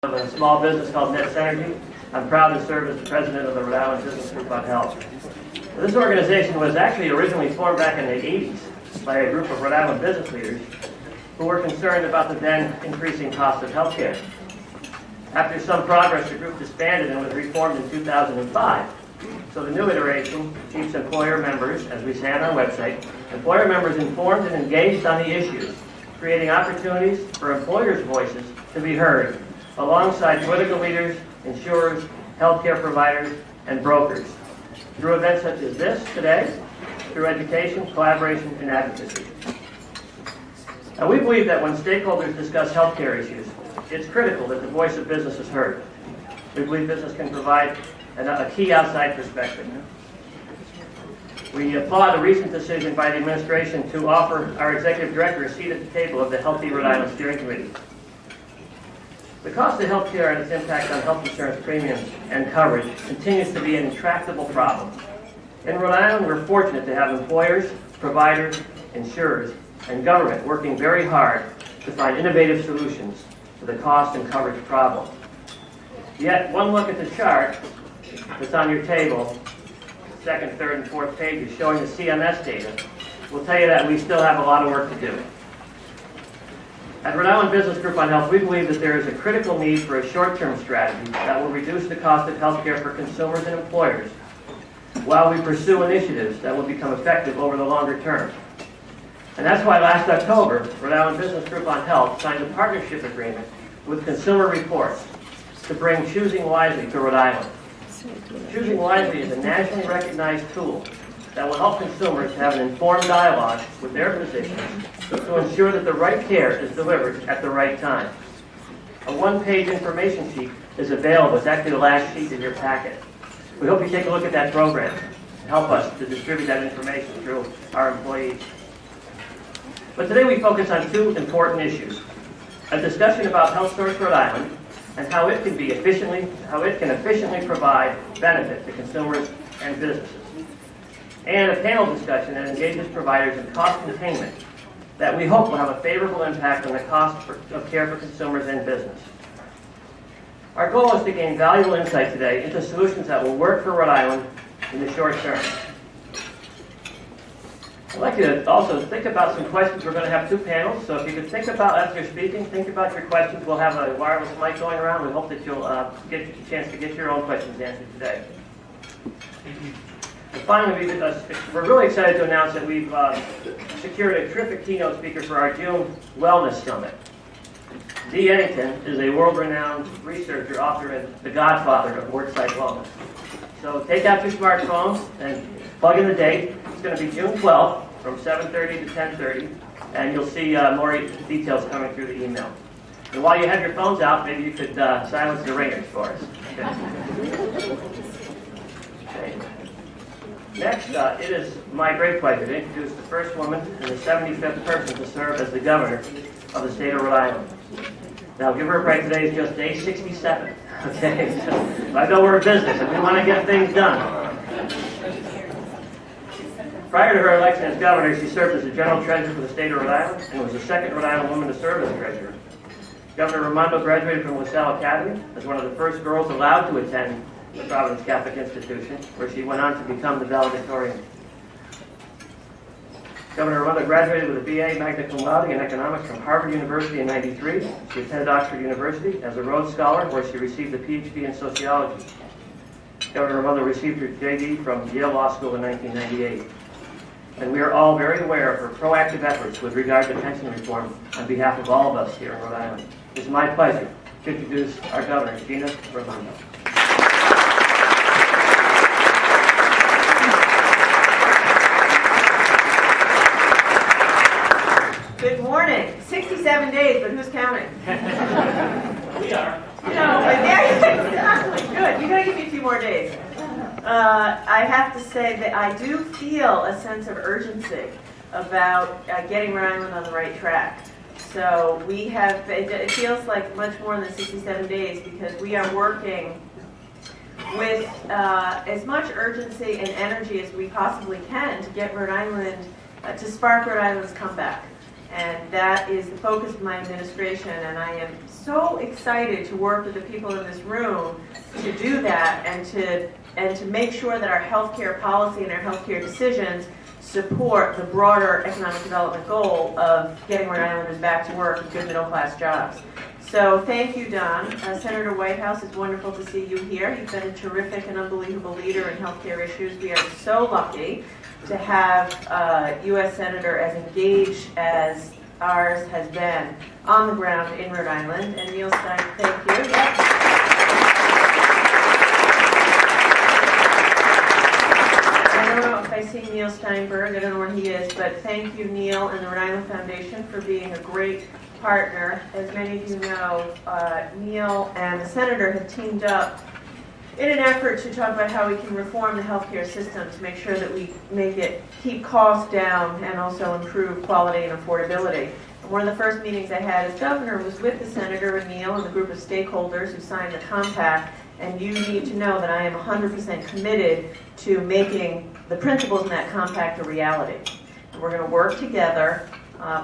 of a small business called NetCenergy. I'm proud to serve as the president of the Rhode Island Business Group on Health. This organization was actually originally formed back in the 80s by a group of Rhode Island business leaders who were concerned about the then increasing cost of health care. After some progress, the group disbanded and was reformed in 2005. So the new iteration keeps employer members, as we say on our website, employer members informed and engaged on the issues, creating opportunities for employers' voices to be heard, alongside political leaders, insurers, healthcare providers, and brokers, through events such as this today, through education, collaboration, and advocacy. Now, we believe that when stakeholders discuss healthcare issues, it's critical that the voice of business is heard. We believe business can provide a key outside perspective. We applaud the recent decision by the administration to offer our executive director a seat at the table of the Healthy Rhode Island Steering Committee. The cost of health care and its impact on health insurance premiums and coverage continues to be an intractable problem. In Rhode Island, we're fortunate to have employers, providers, insurers, and government working very hard to find innovative solutions to the cost and coverage problem. Yet, one look at the chart that's on your table, second, third, and fourth pages showing the CMS data, will tell you that we still have a lot of work to do. At Rhode Island Business Group on Health, we believe that there is a critical need for a short-term strategy that will reduce the cost of health care for consumers and employers, while we pursue initiatives that will become effective over the longer term. And that's why last October, Rhode Island Business Group on Health signed a partnership agreement with Consumer Reports to bring Choosing Wisely to Rhode Island. Choosing Wisely is a nationally recognized tool that will help consumers have an informed dialogue with their physicians to ensure that the right care is delivered at the right time. A one-page information sheet is available. It's actually the last sheet in your packet. We hope you take a look at that program and help us to distribute that information through our employees. But today we focus on two important issues: a discussion about HealthSource Rhode Island and how it can efficiently provide benefit to consumers and businesses, and a panel discussion that engages providers in cost containment that we hope will have a favorable impact on the cost of care for consumers and business. Our goal is to gain valuable insight today into solutions that will work for Rhode Island in the short term. I'd like you to also think about some questions. We're going to have two panels, so if you could think about, as you're speaking, think about your questions. We'll have a wireless mic going around. We hope that you'll get a chance to get your own questions answered today. And finally, we're really excited to announce that we've secured a terrific keynote speaker for our June Wellness Summit. Dee Eddington is a world-renowned researcher, author, and the godfather of worksite wellness. So take out your smartphone and plug in the date. It's going to be June 12th from 7:30 to 10:30, and you'll see more details coming through the email. And while you have your phones out, maybe you could silence the ringers for us. Okay. Next, it is my great pleasure to introduce the first woman and the 75th person to serve as the governor of the state of Rhode Island. Now, give her a break. Today is just day 67. Okay, so I know we're in business and we want to get things done. Prior to her election as governor, she served as the general treasurer for the state of Rhode Island and was the second Rhode Island woman to serve as treasurer. Governor Raimondo graduated from LaSalle Academy as one of the first girls allowed to attend the Providence Catholic Institution, where she went on to become the valedictorian. Governor Raimondo graduated with a BA magna cum laude in economics from Harvard University in '93. She attended Oxford University as a Rhodes Scholar, where she received a PhD in sociology. Governor Raimondo received her JD from Yale Law School in 1998. And we are all very aware of her proactive efforts with regard to pension reform on behalf of all of us here in Rhode Island. It's my pleasure to introduce our governor, Gina Raimondo. Good morning. 67 days, but who's counting? We are. No, but exactly. Good. You're going to give me a few more days. I have to say that I do feel a sense of urgency about getting Rhode Island on the right track. So we have, it feels like much more than 67 days because we are working with as much urgency and energy as we possibly can to get Rhode Island, to spark Rhode Island's comeback. And that is the focus of my administration, and I am so so excited to work with the people in this room to do that and to make sure that our healthcare policy and our healthcare decisions support the broader economic development goal of getting Rhode Islanders back to work with good middle-class jobs. So thank you, Don. Senator Whitehouse, it's wonderful to see you here. You've been a terrific and unbelievable leader in healthcare issues. We are so lucky to have a U.S. Senator as engaged as ours has been on the ground in Rhode Island. And Neil Stein, thank you. I don't know if I see Neil Steinberg, I don't know where he is, but thank you, Neil, and the Rhode Island Foundation for being a great partner. As many of you know, Neil and the Senator have teamed up in an effort to talk about how we can reform the healthcare system to make sure that we keep costs down and also improve quality and affordability. And one of the first meetings I had as governor was with the Senator and Neil and the group of stakeholders who signed the compact. And you need to know that I am 100% committed to making the principles in that compact a reality. And we're going to work together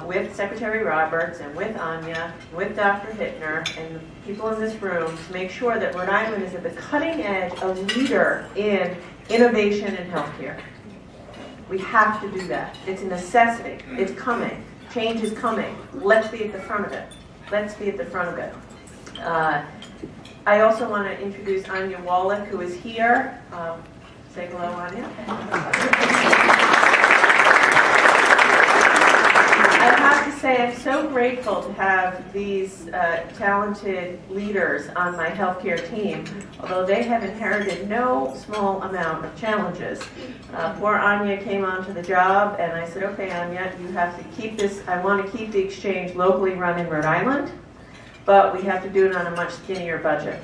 with Secretary Roberts and with Anya, with Dr. Hittner, and the people in this room to make sure that Rhode Island is at the cutting edge, a leader in innovation in healthcare. We have to do that. It's a necessity. It's coming. Change is coming. Let's be at the front of it. Let's be at the front of it. I also want to introduce Anya Warwick, who is here. Say hello, Anya. I have to say I'm so grateful to have these talented leaders on my healthcare team, although they have inherited no small amount of challenges. Poor Anya came onto the job, and I said, okay, Anya, you have to keep this. I want to keep the exchange locally run in Rhode Island, but we have to do it on a much skinnier budget.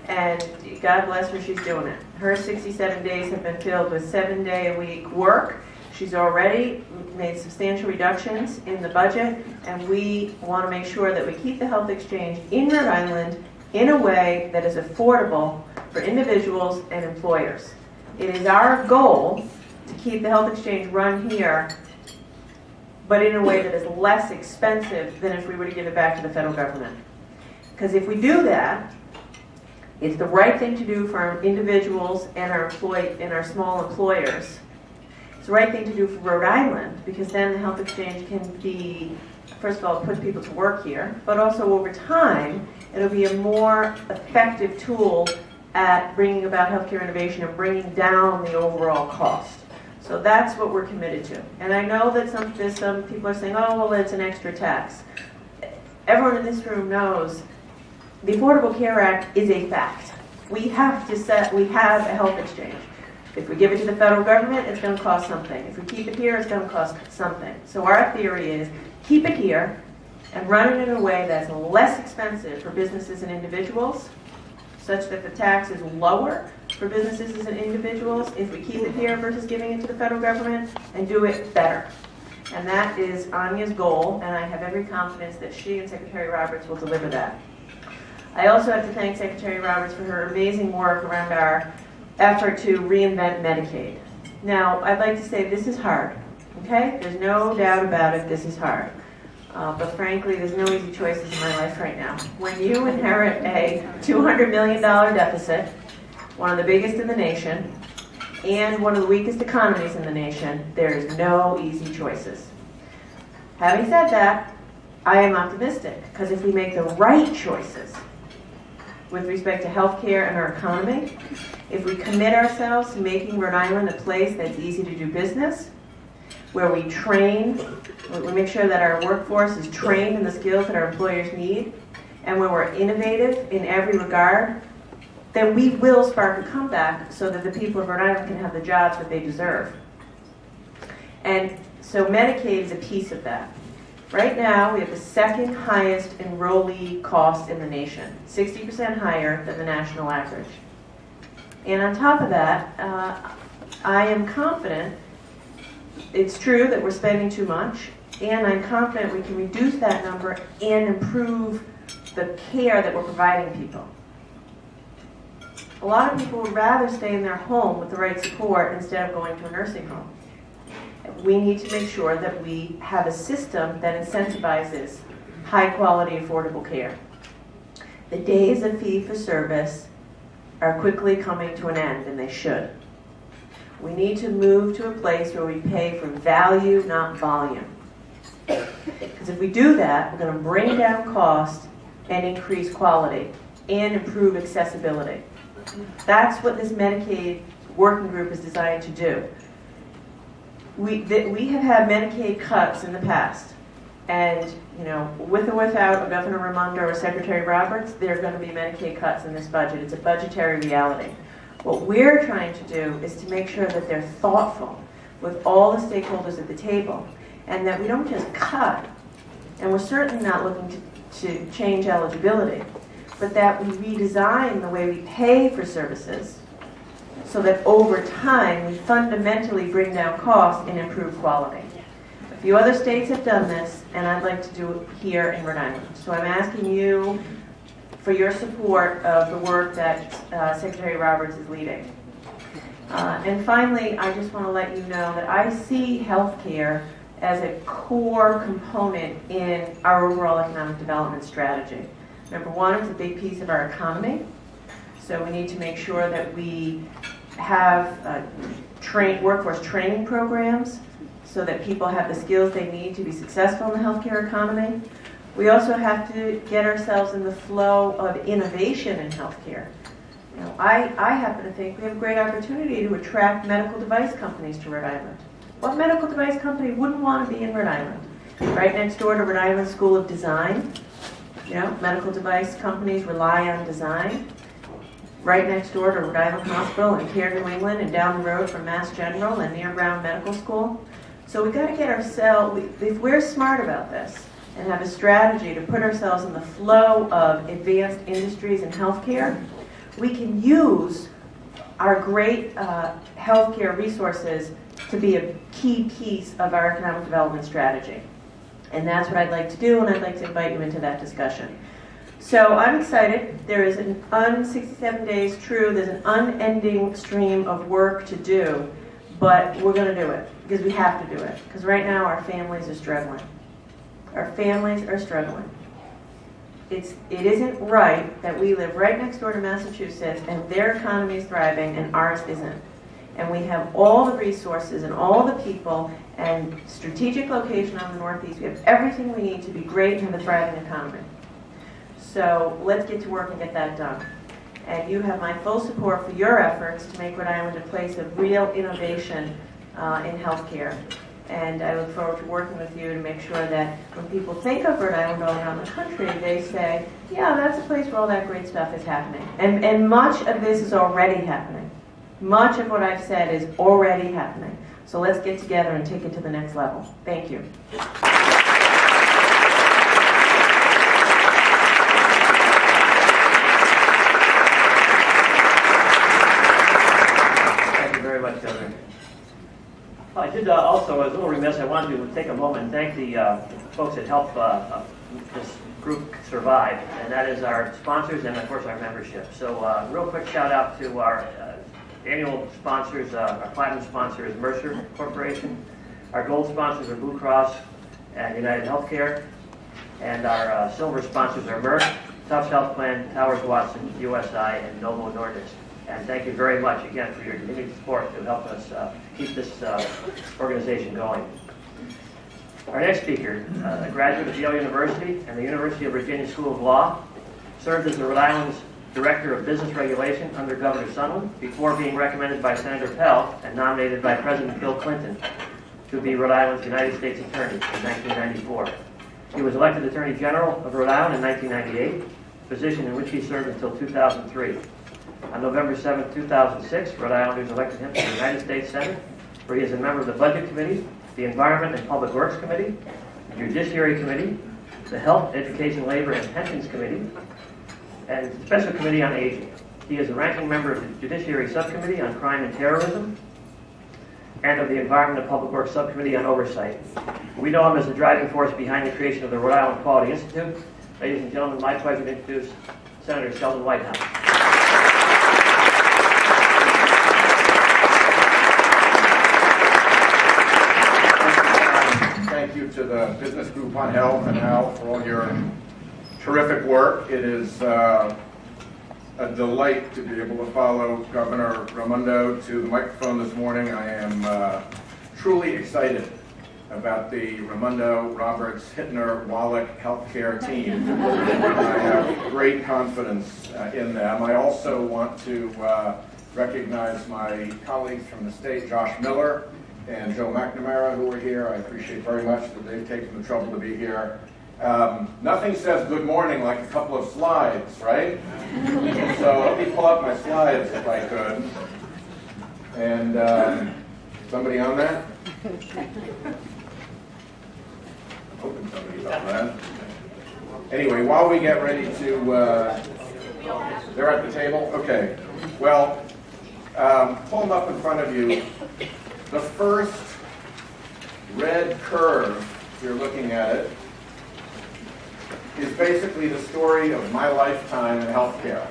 And God bless her, she's doing it. Her 67 days have been filled with 7-day-a-week work. She's already made substantial reductions in the budget, and we want to make sure that we keep the health exchange in Rhode Island in a way that is affordable for individuals and employers. It is our goal to keep the health exchange run here, but in a way that is less expensive than if we were to give it back to the federal government. Because if we do that, it's the right thing to do for our individuals and our small employers. It's the right thing to do for Rhode Island, because then the health exchange can be, first of all, put people to work here, but also over time, it'll be a more effective tool at bringing about healthcare innovation and bringing down the overall cost. So that's what we're committed to. And I know that some people are saying, oh, well, it's an extra tax. Everyone in this room knows the Affordable Care Act is a fact. We have a health exchange. If we give it to the federal government, it's going to cost something. If we keep it here, it's going to cost something. So our theory is keep it here and run it in a way that's less expensive for businesses and individuals, such that the tax is lower for businesses and individuals if we keep it here versus giving it to the federal government, and do it better. And that is Anya's goal, and I have every confidence that she and Secretary Roberts will deliver that. I also have to thank Secretary Roberts for her amazing work around our effort to reinvent Medicaid. Now, I'd like to say this is hard, okay? There's no doubt about it, this is hard. But frankly, there's no easy choices in my life right now. When you inherit a $200 million deficit, one of the biggest in the nation, and one of the weakest economies in the nation, there is no easy choices. Having said that, I am optimistic, because if we make the right choices with respect to healthcare and our economy, if we commit ourselves to making Rhode Island a place that's easy to do business, where we train, we make sure that our workforce is trained in the skills that our employers need, and when we're innovative in every regard, then we will spark a comeback so that the people of Rhode Island can have the jobs that they deserve. And so Medicaid is a piece of that. Right now, we have the second highest enrollee cost in the nation, 60% higher than the national average. And on top of that, I am confident, it's true that we're spending too much, and I'm confident we can reduce that number and improve the care that we're providing people. A lot of people would rather stay in their home with the right support instead of going to a nursing home. We need to make sure that we have a system that incentivizes high quality, affordable care. The days of fee-for-service are quickly coming to an end, and they should. We need to move to a place where we pay for value, not volume. Because if we do that, we're going to bring down cost and increase quality and improve accessibility. That's what this Medicaid working group is designed to do. We have had Medicaid cuts in the past. And, with or without Governor Raimondo or Secretary Roberts, there are going to be Medicaid cuts in this budget. It's a budgetary reality. What we're trying to do is to make sure that they're thoughtful with all the stakeholders at the table, and that we don't just cut, and we're certainly not looking to change eligibility, but that we redesign the way we pay for services so that over time we fundamentally bring down costs and improve quality. A few other states have done this, and I'd like to do it here in Rhode Island. So I'm asking you for your support of the work that Secretary Roberts is leading. And finally, I just want to let you know that I see healthcare as a core component in our overall economic development strategy. Number one, it's a big piece of our economy. So we need to make sure that we have workforce training programs so that people have the skills they need to be successful in the healthcare economy. We also have to get ourselves in the flow of innovation in healthcare. I happen to think we have a great opportunity to attract medical device companies to Rhode Island. What medical device company wouldn't want to be in Rhode Island? Right next door to Rhode Island School of Design. Medical device companies rely on design. Right next door to Rhode Island Hospital and Care New England, and down the road from Mass General and near Brown Medical School. So we've got to get ourselves, if we're smart about this and have a strategy to put ourselves in the flow of advanced industries and healthcare, we can use our great healthcare resources to be a key piece of our economic development strategy. And that's what I'd like to do, and I'd like to invite you into that discussion. So I'm excited. There is 67 days true. There's an unending stream of work to do, but we're going to do it because we have to do it. Because right now our families are struggling. Our families are struggling. It isn't right that we live right next door to Massachusetts and their economy is thriving and ours isn't. And we have all the resources and all the people and strategic location on the Northeast. We have everything we need to be great and have a thriving economy. So let's get to work and get that done. And you have my full support for your efforts to make Rhode Island a place of real innovation in healthcare. And I look forward to working with you to make sure that when people think of Rhode Island all around the country, they say, yeah, that's a place where all that great stuff is happening. And much of this is already happening. Much of what I've said is already happening. So let's get together and take it to the next level. Thank you. Thank you very much, Governor. I did also, I was a little remiss, I wanted to take a moment and thank the folks that helped this group survive, and that is our sponsors and, of course, our membership. So real quick shout out to our annual sponsors. Our platinum sponsor is Mercer Corporation. Our gold sponsors are Blue Cross and United Healthcare. And our silver sponsors are Merck, Tufts Health Plan, Towers Watson, USI, and Novo Nordisk. And thank you very much again for your continued support to help us keep this organization going. Our next speaker, a graduate of Yale University and the University of Virginia School of Law, served as the Rhode Island's Director of Business Regulation under Governor Sondland before being recommended by Senator Pell and nominated by President Bill Clinton to be Rhode Island's United States Attorney in 1994. He was elected Attorney General of Rhode Island in 1998, a position in which he served until 2003. On November 7, 2006, Rhode Islanders elected him to the United States Senate, where he is a member of the Budget Committee, the Environment and Public Works Committee, the Judiciary Committee, the Health, Education, Labor, and Pensions Committee, and the Special Committee on Aging. He is a ranking member of the Judiciary Subcommittee on Crime and Terrorism and of the Environment and Public Works Subcommittee on Oversight. We know him as the driving force behind the creation of the Rhode Island Quality Institute. Ladies and gentlemen, my pleasure to introduce Senator Sheldon Whitehouse. Thank you to the business group on health and Al for all your terrific work. It is a delight to be able to follow Governor Raimondo to the microphone this morning. I am truly excited about the Raimondo, Roberts, Hittner-Wallack healthcare team. I have great confidence in them. I also want to recognize my colleagues from the state, Josh Miller and Joe McNamara, who are here. I appreciate very much that they've taken the trouble to be here. Nothing says good morning like a couple of slides, right? So let me pull up my slides if I could. And somebody on that? Hoping somebody's on that. Anyway, while we get ready to, they're at the table? Okay. Well, pull them up in front of you. The first red curve, if you're looking at it, is basically the story of my lifetime in healthcare.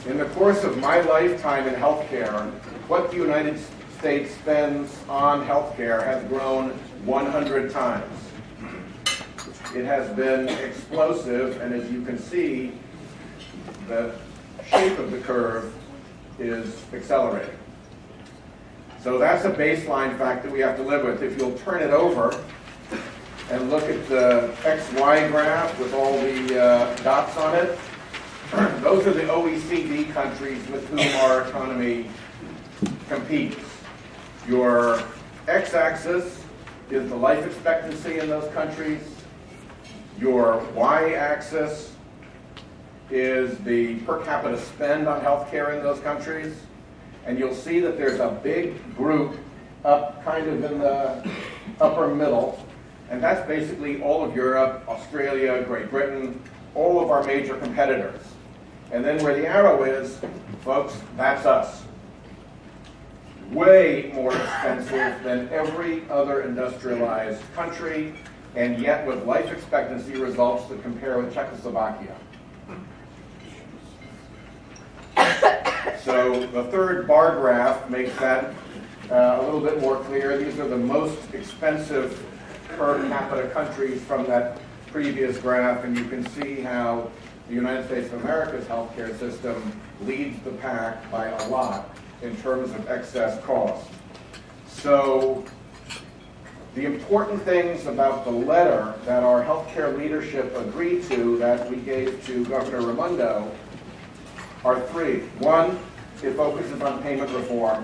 In the course of my lifetime in healthcare, what the United States spends on healthcare has grown 100 times. It has been explosive, and as you can see, the shape of the curve is accelerating. So that's a baseline fact that we have to live with. If you'll turn it over and look at the XY graph with all the dots on it, those are the OECD countries with whom our economy competes. Your x-axis is the life expectancy in those countries. Your y-axis is the per capita spend on healthcare in those countries. And you'll see that there's a big group up kind of in the upper middle. And that's basically all of Europe, Australia, Great Britain, all of our major competitors. And then where the arrow is, folks, that's us. Way more expensive than every other industrialized country, and yet with life expectancy results that compare with Czechoslovakia. So the third bar graph makes that a little bit more clear. These are the most expensive per capita countries from that previous graph, and you can see how the United States of America's healthcare system leads the pack by a lot in terms of excess cost. So the important things about the letter that our healthcare leadership agreed to that we gave to Governor Raimondo are three. One, it focuses on payment reform,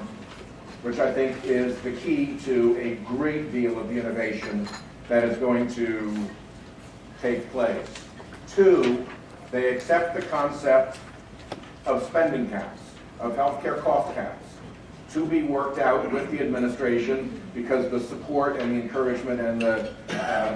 which I think is the key to a great deal of the innovation that is going to take place. Two, they accept the concept of spending caps, of healthcare cost caps, to be worked out with the administration, because the support and the encouragement and the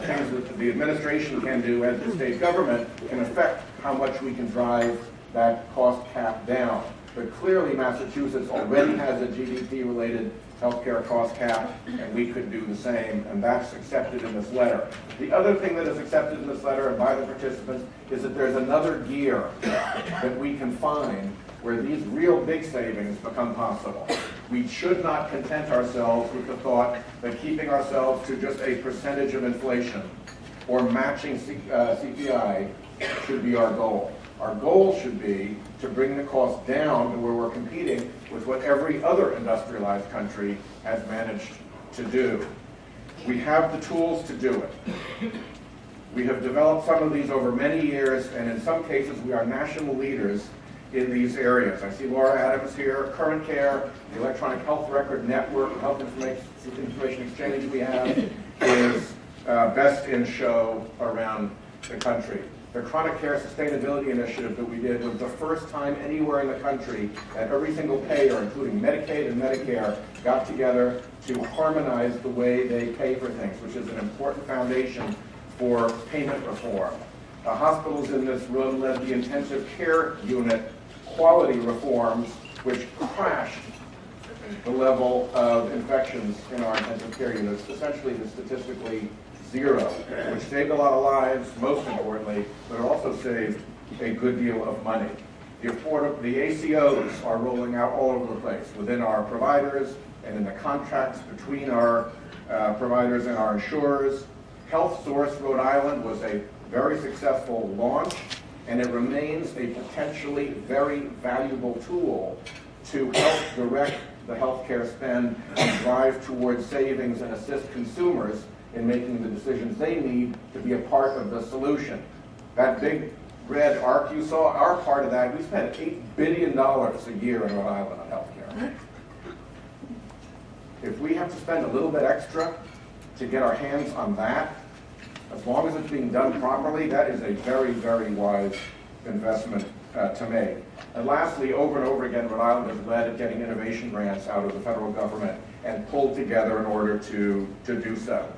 things that the administration can do as the state government can affect how much we can drive that cost cap down. But clearly Massachusetts already has a GDP-related healthcare cost cap, and we could do the same, and that's accepted in this letter. The other thing that is accepted in this letter and by the participants is that there's another gear that we can find where these real big savings become possible. We should not content ourselves with the thought that keeping ourselves to just a percentage of inflation or matching CPI should be our goal. Our goal should be to bring the cost down to where we're competing with what every other industrialized country has managed to do. We have the tools to do it. We have developed some of these over many years, and in some cases we are national leaders in these areas. I see Laura Adams here. Current Care, the electronic health record network, health information exchange we have is best in show around the country. The Chronic Care Sustainability Initiative that we did was the first time anywhere in the country that every single payer, including Medicaid and Medicare, got together to harmonize the way they pay for things, which is an important foundation for payment reform. The hospitals in this room led the intensive care unit quality reforms, which crashed the level of infections in our intensive care units, essentially to statistically zero, which saved a lot of lives, most importantly, but it also saved a good deal of money. The ACOs are rolling out all over the place, within our providers and in the contracts between our providers and our insurers. HealthSource Rhode Island was a very successful launch, and it remains a potentially very valuable tool to help direct the healthcare spend and drive towards savings and assist consumers in making the decisions they need to be a part of the solution. That big red arc you saw, our part of that, we spend $8 billion a year in Rhode Island on healthcare. If we have to spend a little bit extra to get our hands on that, as long as it's being done properly, that is a very, very wise investment to make. And lastly, over and over again, Rhode Island has led at getting innovation grants out of the federal government and pulled together in order to do so.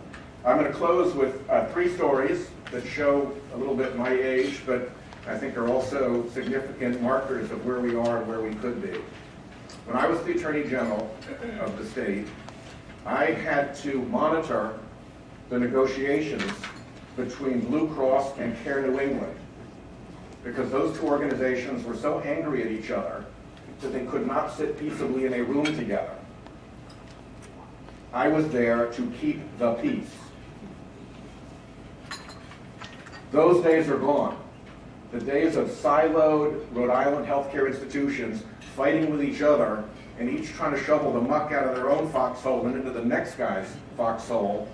I'm going to close with 3 stories that show a little bit my age, but I think are also significant markers of where we are and where we could be. When I was the Attorney General of the state, I had to monitor the negotiations between Blue Cross and Care New England, because those 2 organizations were so angry at each other that they could not sit peaceably in a room together. I was there to keep the peace. Those days are gone. The days of siloed Rhode Island healthcare institutions fighting with each other and each trying to shovel the muck out of their own foxhole and into the next guy's foxhole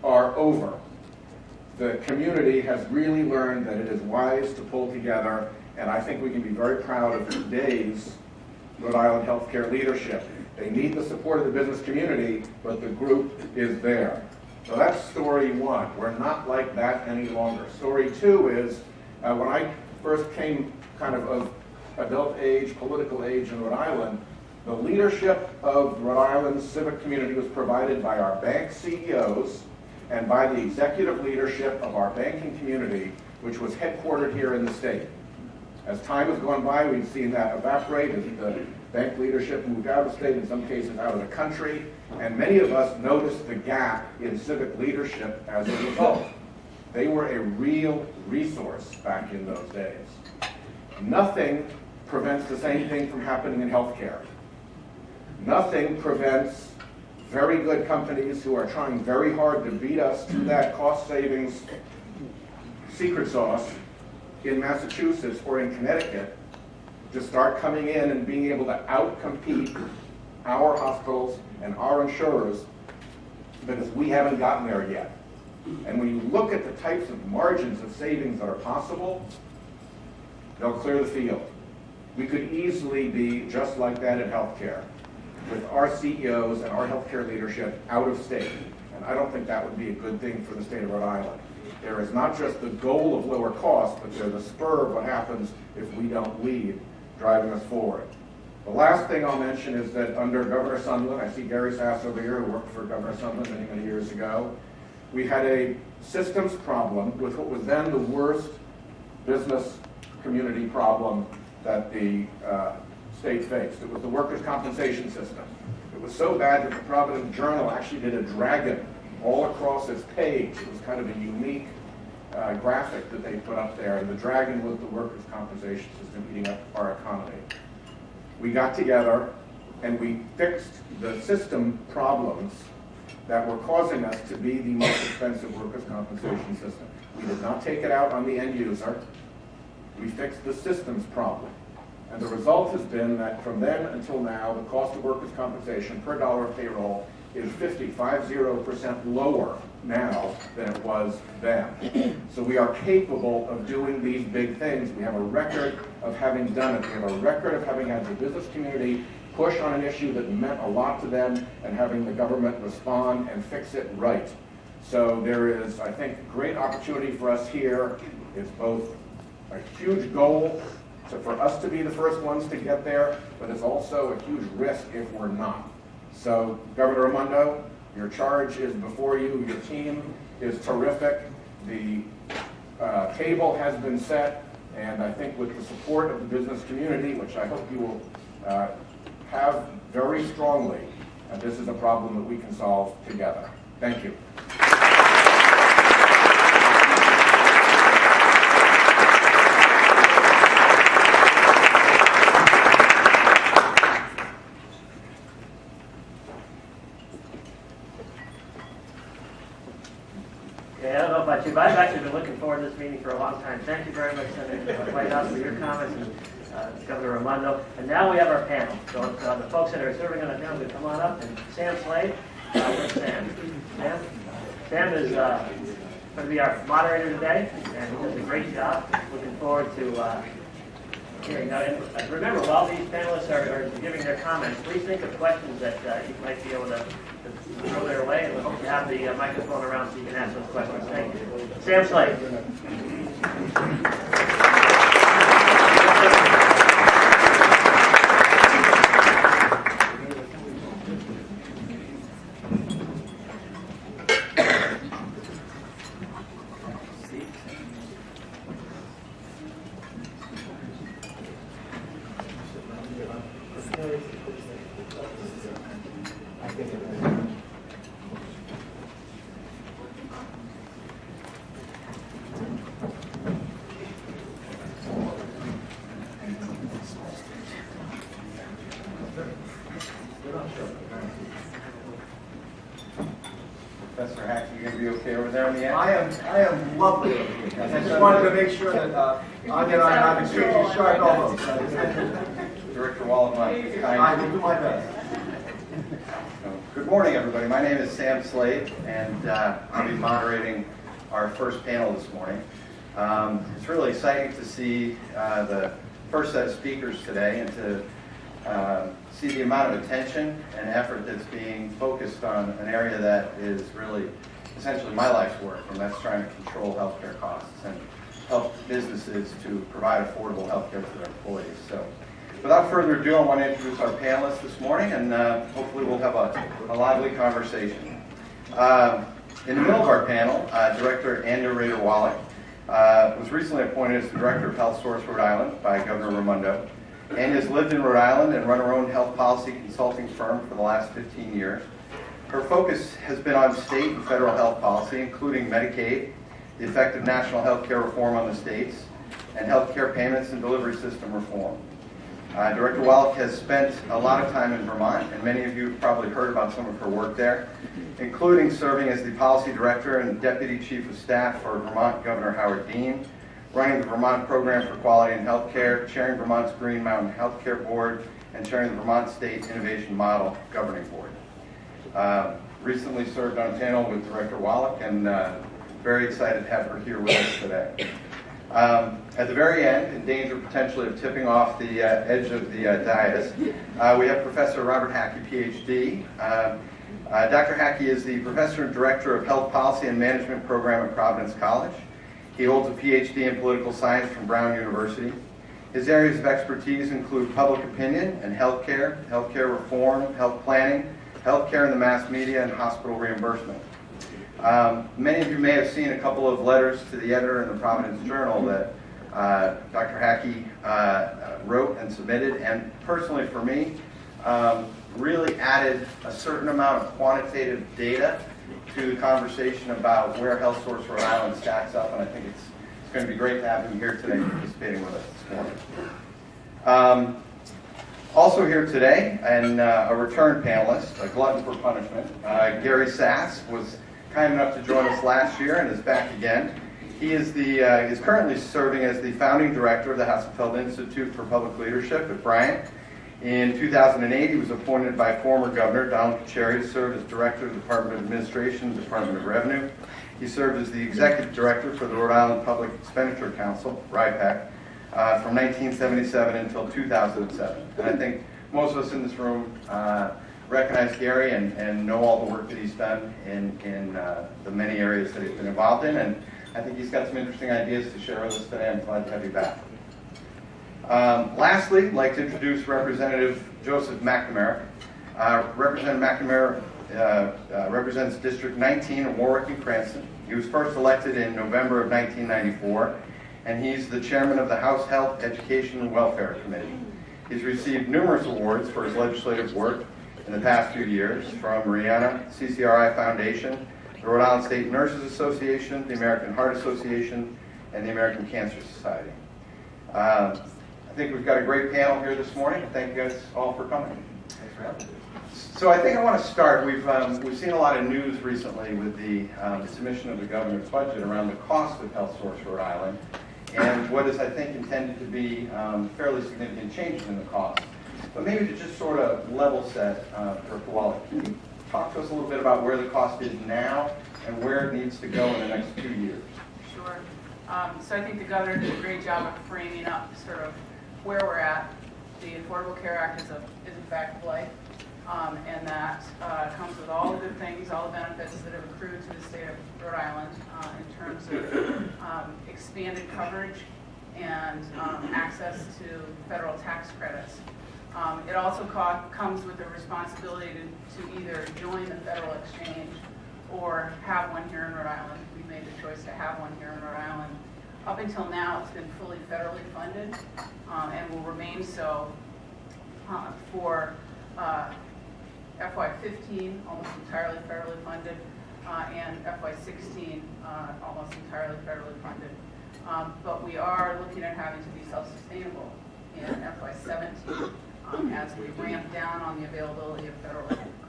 are over. The community has really learned that it is wise to pull together, and I think we can be very proud of today's Rhode Island healthcare leadership. They need the support of the business community, but the group is there. So that's story 1. We're not like that any longer. Story 2 is, when I first came kind of adult age, political age in Rhode Island, the leadership of Rhode Island's civic community was provided by our bank CEOs and by the executive leadership of our banking community, which was headquartered here in the state. As time has gone by, we've seen that evaporate as the bank leadership moved out of the state, in some cases out of the country, and many of us noticed the gap in civic leadership as a result. They were a real resource back in those days. Nothing prevents the same thing from happening in healthcare. Nothing prevents very good companies who are trying very hard to beat us to that cost savings secret sauce in Massachusetts or in Connecticut to start coming in and being able to outcompete our hospitals and our insurers, because we haven't gotten there yet. And when you look at the types of margins of savings that are possible, they'll clear the field. We could easily be just like that in healthcare, with our CEOs and our healthcare leadership out of state. And I don't think that would be a good thing for the state of Rhode Island. There is not just the goal of lower cost, but there's the spur of what happens if we don't lead, driving us forward. The last thing I'll mention is that under Governor Sunland, I see Gary Sasse over here, who worked for Governor Sunland many, many years ago, we had a systems problem with what was then the worst business community problem that the state faced. It was the workers' compensation system. It was so bad that the Providence Journal actually did a dragon all across its page. It was kind of a unique graphic that they put up there, and the dragon was the workers' compensation system eating up our economy. We got together and we fixed the system problems that were causing us to be the most expensive workers' compensation system. We did not take it out on the end user. We fixed the systems problem. And the result has been that from then until now, the cost of workers' compensation per dollar of payroll is 50% lower now than it was then. So we are capable of doing these big things. We have a record of having done it. We have a record of having had the business community push on an issue that meant a lot to them and having the government respond and fix it right. So there is, I think, great opportunity for us here. It's both a huge goal for us to be the first ones to get there, but it's also a huge risk if we're not. So, Governor Raimondo, your charge is before you. Your team is terrific. The table has been set, and I think with the support of the business community, which I hope you will have very strongly, this is a problem that we can solve together. Thank you. Yeah, I don't know about you, but I've actually been looking forward to this meeting for comments, and Governor Raimondo. And now we have our panel. So the folks that are serving on the panel will come on up. And Sam Slade, where's Sam? Sam is going to be our moderator today, and he does a great job. Looking forward to hearing. And remember, while these panelists are giving their comments, please think of questions that you might be able to throw their way, and we hope to have the microphone around so you can ask those questions. Thank you. Sam Slade. Professor Hackey, you going to be okay over there on the end? I am lovely. I just wanted to make sure that Anya and I have extremely sharp elbows. Director Wallack, I will do my best. Good morning, everybody. My name is Sam Slade, and I'll be moderating our first panel this morning. It's really exciting to see the first set of speakers today and to see the amount of attention and effort that's being focused on an area that is really essentially my life's work, and that's trying to control healthcare costs and help businesses to provide affordable healthcare to their employees. So, without further ado, I want to introduce our panelists this morning, and hopefully we'll have a lively conversation. In the middle of our panel, Director Anya Rader-Wallack was recently appointed as the Director of HealthSource Rhode Island by Governor Raimondo. Anya has lived in Rhode Island and run her own health policy consulting firm for the last 15 years. Her focus has been on state and federal health policy, including Medicaid, the effect of national health care reform on the states, and health care payments and delivery system reform. Director Wallack has spent a lot of time in Vermont, and many of you have probably heard about some of her work there, including serving as the Policy Director and Deputy Chief of Staff for Vermont Governor Howard Dean, running the Vermont Program for Quality in Healthcare, chairing Vermont's Green Mountain Healthcare Board, and chairing the Vermont State Innovation Model Governing Board. Recently served on a panel with Director Wallack, and very excited to have her here with us today. At the very end, in danger potentially of tipping off the edge of the dais, we have Professor Robert Hackey, PhD. Dr. Hackey is the Professor and Director of Health Policy and Management Program at Providence College. He holds a PhD in Political Science from Brown University. His areas of expertise include public opinion and healthcare, healthcare reform, health planning, healthcare in the mass media, and hospital reimbursement. Many of you may have seen a couple of letters to the editor in the Providence Journal that Dr. Hackey wrote and submitted, and personally for me, really added a certain amount of quantitative data to the conversation about where HealthSource Rhode Island stacks up, and I think it's going to be great to have him here today participating with us this morning. Also here today, and a return panelist, a glutton for punishment, Gary Sasse was kind enough to join us last year and is back again. He is currently serving as the founding director of the Hassenfeld Institute for Public Leadership at Bryant. In 2008, he was appointed by former Governor Donald Carcieri to serve as Director of the Department of Administration, Department of Revenue. He served as the Executive Director for the Rhode Island Public Expenditure Council, RIBGH, from 1977 until 2007. And I think most of us in this room recognize Gary and know all the work that he's done in the many areas that he's been involved in. And I think he's got some interesting ideas to share with us today. I'm glad to have you back. Lastly, I'd like to introduce Representative Joseph McNamara. Representative McNamara represents District 19 in Warwick and Cranston. He was first elected in November of 1994, and he's the chairman of the House Health, Education, and Welfare Committee. He's received numerous awards for his legislative work in the past few years from RIANA, CCRI Foundation, the Rhode Island State Nurses Association, the American Heart Association, and the American Cancer Society. I think we've got a great panel here this morning. Thank you guys all for coming. Thanks for having me. So I think I want to start. We've seen a lot of news recently with the submission of the governor's budget around the cost of HealthSource Rhode Island. and what is, I think, intended to be fairly significant changes in the cost. But maybe to just sort of level set for Wallack, can you talk to us a little bit about where the cost is now and where it needs to go in the next 2 years? Sure. So I think the governor did a great job of framing up sort of where we're at. The Affordable Care Act is a fact of life, and that comes with all the good things, all the benefits that have accrued to the state of Rhode Island in terms of expanded coverage and access to federal tax credits. It also comes with the responsibility to either join the federal exchange or have one here in Rhode Island. We've made the choice to have one here in Rhode Island. Up until now, it's been fully federally funded and will remain so for FY15, almost entirely federally funded, and FY16, almost entirely federally funded. But we are looking at having to be self-sustainable in FY17 as we ramp down on the availability of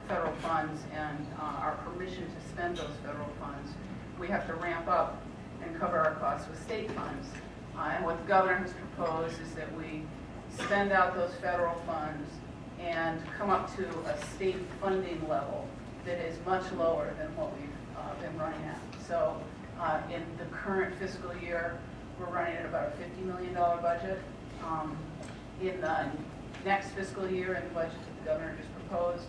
federal funds and our permission to spend those federal funds. We have to ramp up and cover our costs with state funds. And what the governor has proposed is that we spend out those federal funds and come up to a state funding level that is much lower than what we've been running at. So in the current fiscal year, we're running at about a $50 million budget. In the next fiscal year, in the budget that the governor just proposed,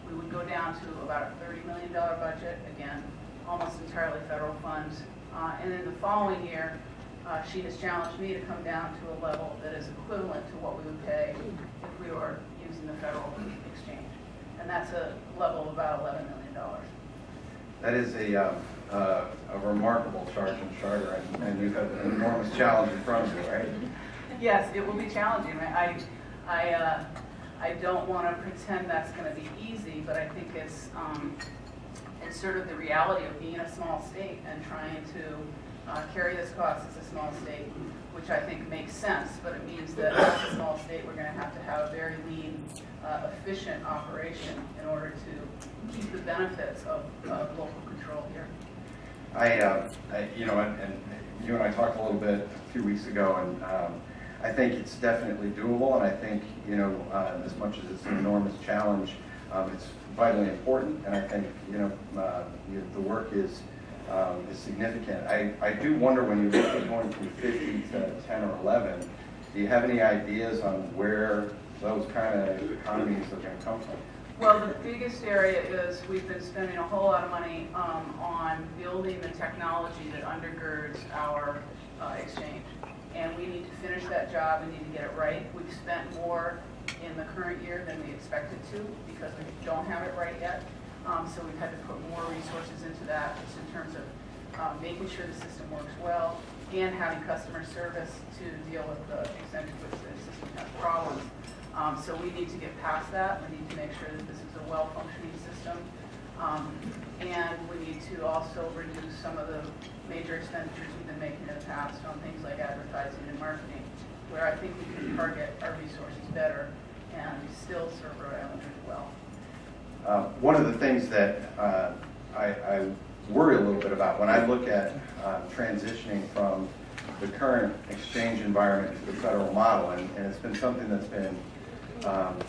we would go down to about a $30 million budget, again, almost entirely federal funds. And in the following year, she has challenged me to come down to a level that is equivalent to what we would pay if we were using the federal exchange. And that's a level of about $11 million. That is a remarkable charge and charter, and you have an enormous challenge in front of you, right? Yes, it will be challenging. I don't want to pretend that's going to be easy, but I think it's sort of the reality of being a small state and trying to carry this cost as a small state, which I think makes sense, but it means that as a small state, we're going to have a very lean, efficient operation in order to keep the benefits of local control here. You know, and you and I talked a little bit a few weeks ago, and I think it's definitely doable, and I think, you know, as much as it's an enormous challenge, it's vitally important, and I think, you know, the work is significant. I do wonder, when you look at going from 50 to 10 or 11, do you have any ideas on where those kind of economies are going to come from? Well, the biggest area is we've been spending a whole lot of money on building the technology that undergirds our exchange. And we need to finish that job. We need to get it right. We've spent more in the current year than we expected to because we don't have it right yet. So we've had to put more resources into that, just in terms of making sure the system works well and having customer service to deal with the extent to which the system has problems. So we need to get past that. We need to make sure that this is a well-functioning system. And we need to also reduce some of the major expenditures we've been making in the past on things like advertising and marketing, where I think we can target our resources better and still serve Rhode Islanders well. One of the things that I worry a little bit about when I look at transitioning from the current exchange environment to the federal model, and it's been something that's been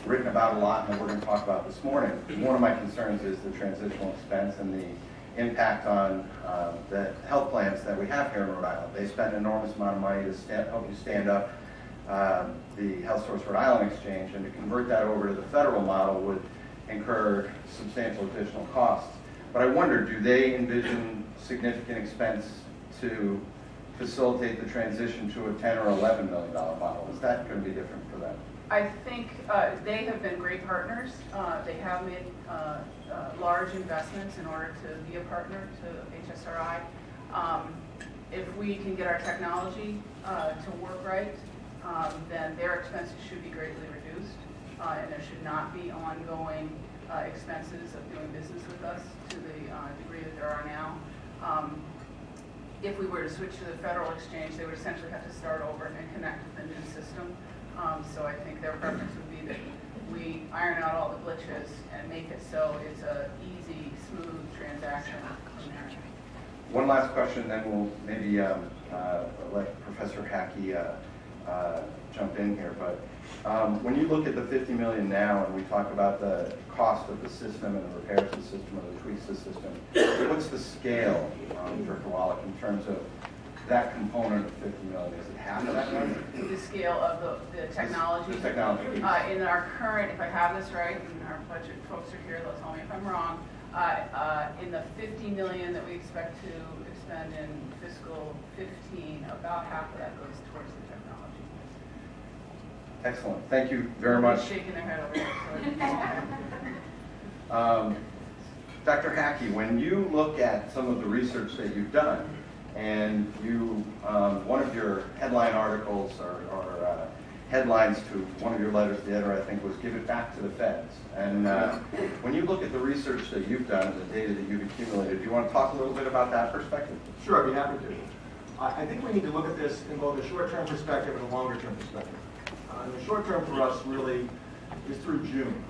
written about a lot and that we're going to talk about this morning. One of my concerns is the transitional expense and the impact on the health plans that we have here in Rhode Island. They spend an enormous amount of money to help you stand up the HealthSource Rhode Island exchange, and to convert that over to the federal model would incur substantial additional costs. But I wonder, do they envision significant expense to facilitate the transition to a $10 or $11 million model? Is that going to be different for them? I think they have been great partners. They have made large investments in order to be a partner to HSRI. If we can get our technology to work right, then their expenses should be greatly reduced, and there should not be ongoing expenses of doing business with us to the degree that there are now. If we were to switch to the federal exchange, they would essentially have to start over and connect with a new system. So I think their preference would be that we iron out all the glitches and make it so it's an easy, smooth transaction from there. One last question, then we'll maybe let Professor Hackey jump in here, but when you look at the $50 million now and we talk about the cost of the system and the repairs of the system or the tweaks to the system, what's the scale, Director Wallack, in terms of that component of $50 million? Is it half of that number? The scale of the technology. The technology. In our current, if I have this right, and our budget folks are here, they'll tell me if I'm wrong, in the $50 million that we expect to expend in fiscal 15, about half of that goes towards the technology. Excellent. Thank you very much. Shaking their head over here. So Dr. Hackey, when you look at some of the research that you've done, and you, one of your headline articles or headlines to one of your letters to the editor, I think, was "Give It Back to the Feds." And when you look at the research that you've done and the data that you've accumulated, do you want to talk a little bit about that perspective? Sure, I'd be happy to. I think we need to look at this in both a short-term perspective and a longer-term perspective. And the short term for us really is through June,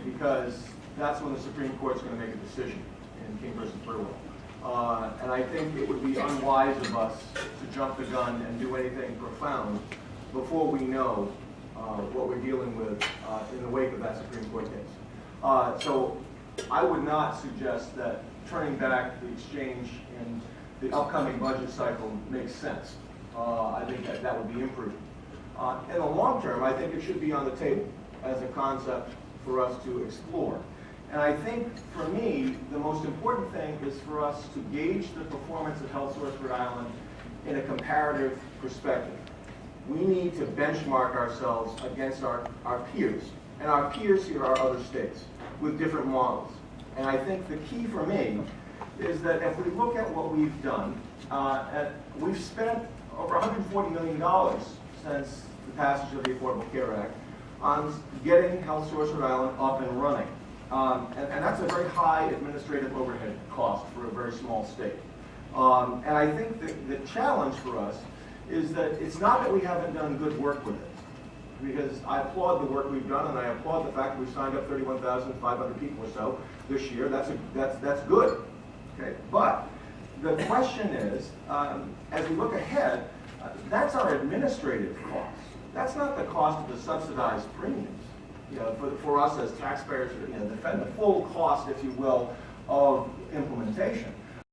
because that's when the Supreme Court's going to make a decision in King versus Burwell. And I think it would be unwise of us to jump the gun and do anything profound before we know what we're dealing with in the wake of that Supreme Court case. So I would not suggest that turning back the exchange in the upcoming budget cycle makes sense. I think that would be imprudent. In the long term, I think it should be on the table as a concept for us to explore. And I think, for me, the most important thing is for us to gauge the performance of HealthSource Rhode Island in a comparative perspective. We need to benchmark ourselves against our peers. And our peers here are other states with different models. And I think the key for me is that if we look at what we've done, we've spent over $140 million since the passage of the Affordable Care Act on getting HealthSource Rhode Island up and running. And that's a very high administrative overhead cost for a very small state. And I think the challenge for us is that it's not that we haven't done good work with it, because I applaud the work we've done, and I applaud the fact that we've signed up 31,500 people or so this year. That's good. Okay, but the question is, as we look ahead, that's our administrative cost. That's not the cost of the subsidized premiums. You know, for us as taxpayers, you know, the full cost, if you will, of implementation.